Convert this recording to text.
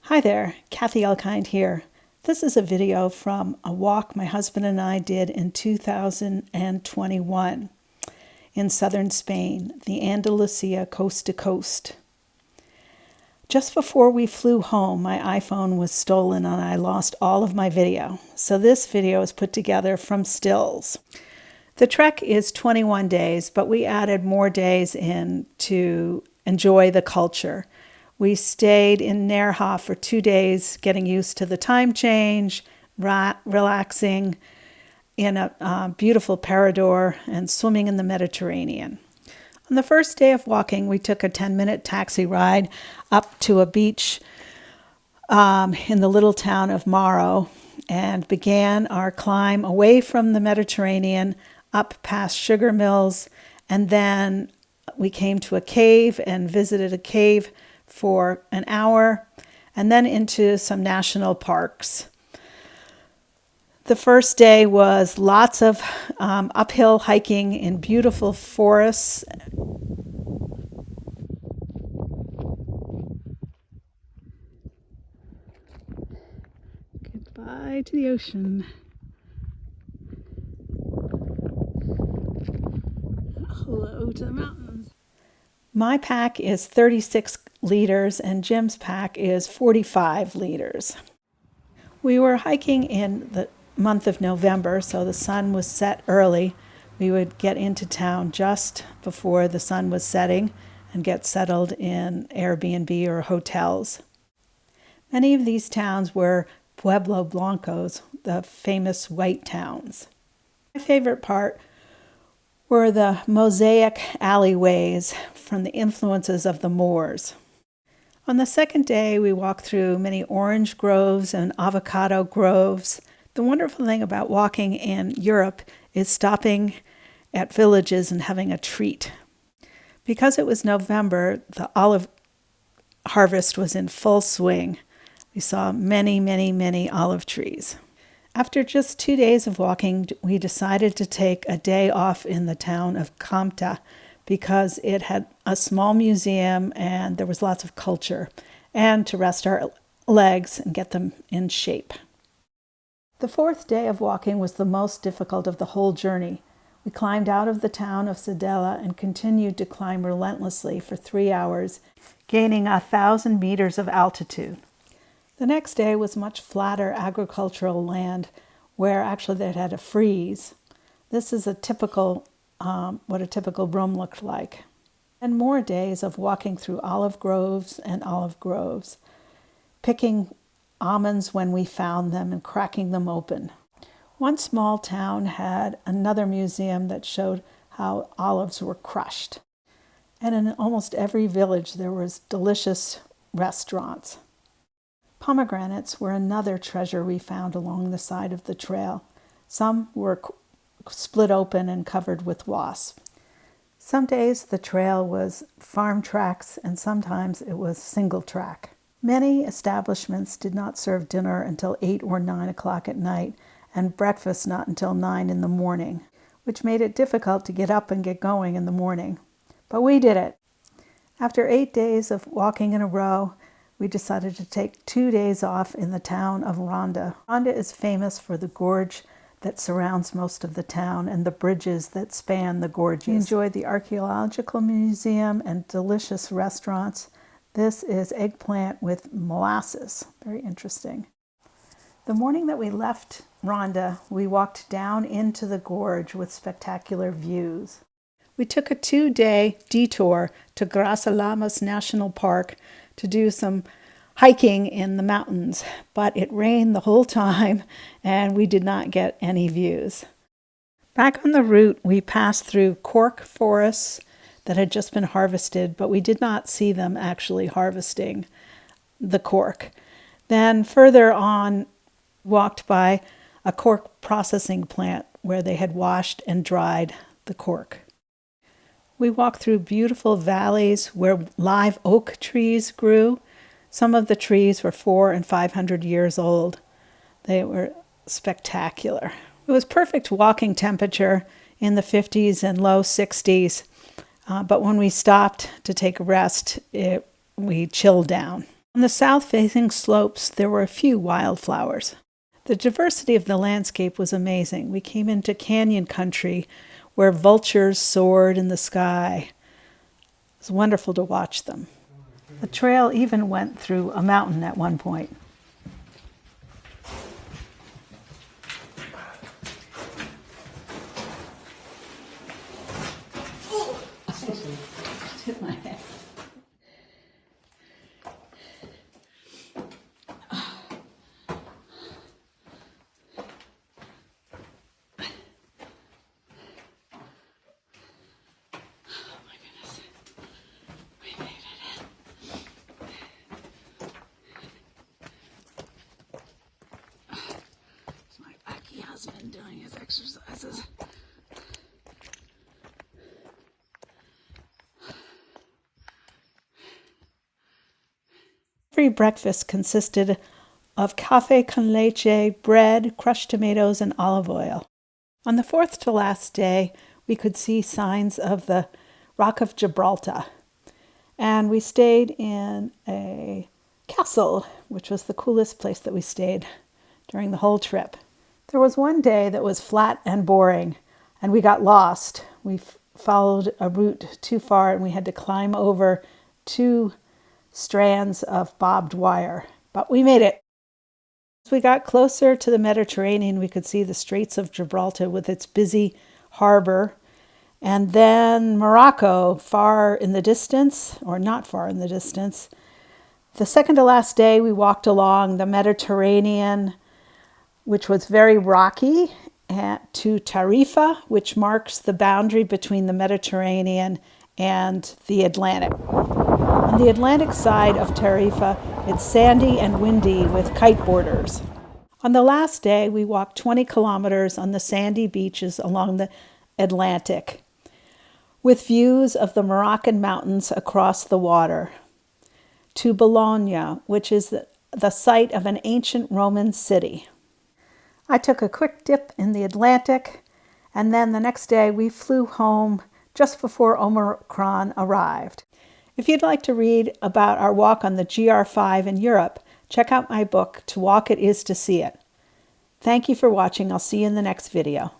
Hi there, Kathy Elkind here. This is a video from a walk my husband and I did in 2021 in southern Spain, the Andalusia coast to coast. Just before we flew home, my iPhone was stolen and I lost all of my video. So this video is put together from stills. The trek is 21 days, but we added more days in to enjoy the culture. We stayed in Nerja for 2 days, getting used to the time change, relaxing in a beautiful parador and swimming in the Mediterranean. On the first day of walking, we took a 10-minute taxi ride up to a beach in the little town of Maro and began our climb away from the Mediterranean, up past sugar mills, and then we came to a cave and visited a cave for an hour, and then into some national parks. The first day was lots of uphill hiking in beautiful forests. Goodbye to the ocean. Hello to the mountains. My pack is 36 liters and Jim's pack is 45 liters. We were hiking in the month of November, so the sun was set early. We would get into town just before the sun was setting and get settled in Airbnb or hotels. Many of these towns were Pueblo Blancos, the famous white towns. My favorite part were the mosaic alleyways from the influences of the Moors. On the second day, we walked through many orange groves and avocado groves. The wonderful thing about walking in Europe is stopping at villages and having a treat. Because it was November, the olive harvest was in full swing. We saw many, many, many olive trees. After just 2 days of walking, we decided to take a day off in the town of Comta because it had a small museum and there was lots of culture, and to rest our legs and get them in shape. The fourth day of walking was the most difficult of the whole journey. We climbed out of the town of Sedela and continued to climb relentlessly for 3 hours, gaining 1,000 meters of altitude. The next day was much flatter agricultural land where actually they had a freeze. This is a typical, what a typical room looked like. And more days of walking through olive groves and olive groves, picking almonds when we found them and cracking them open. One small town had another museum that showed how olives were crushed. And in almost every village there was delicious restaurants. Pomegranates were another treasure we found along the side of the trail. Some were split open and covered with wasps. Some days the trail was farm tracks and sometimes it was single track. Many establishments did not serve dinner until 8 or 9 o'clock at night and breakfast not until 9 in the morning, which made it difficult to get up and get going in the morning. But we did it. After 8 days of walking in a row, we decided to take 2 days off in the town of Ronda. Ronda is famous for the gorge that surrounds most of the town and the bridges that span the gorges. We enjoyed the archaeological museum and delicious restaurants. This is eggplant with molasses. Very interesting. The morning that we left Ronda, we walked down into the gorge with spectacular views. We took a 2-day detour to Grasalamas National Park to do some hiking in the mountains, but it rained the whole time and we did not get any views. Back on the route, we passed through cork forests that had just been harvested, but we did not see them actually harvesting the cork. Then further on, walked by a cork processing plant where they had washed and dried the cork. We walked through beautiful valleys where live oak trees grew. Some of the trees were 400 and 500 years old. They were spectacular. It was perfect walking temperature in the 50s and low 60s. But when we stopped to take a rest, we chilled down. On the south-facing slopes, there were a few wildflowers. The diversity of the landscape was amazing. We came into canyon country where vultures soared in the sky. It was wonderful to watch them. The trail even went through a mountain at one point. Hit my head. Husband doing his exercises. Every breakfast consisted of cafe con leche, bread, crushed tomatoes, and olive oil. On the fourth to last day, we could see signs of the Rock of Gibraltar, and we stayed in a castle, which was the coolest place that we stayed during the whole trip. There was one day that was flat and boring, and we got lost. We followed a route too far, and we had to climb over 2 strands of barbed wire, but we made it. As we got closer to the Mediterranean, we could see the Straits of Gibraltar with its busy harbor, and then Morocco far in the distance, or not far in the distance. The second to last day, we walked along the Mediterranean, which was very rocky, to Tarifa, which marks the boundary between the Mediterranean and the Atlantic. On the Atlantic side of Tarifa, it's sandy and windy with kite borders. On the last day, we walked 20 kilometers on the sandy beaches along the Atlantic, with views of the Moroccan mountains across the water, to Bologna, which is the site of an ancient Roman city. I took a quick dip in the Atlantic, and then the next day we flew home just before Omicron arrived. If you'd like to read about our walk on the GR5 in Europe, check out my book, To Walk It Is to See It. Thank you for watching. I'll see you in the next video.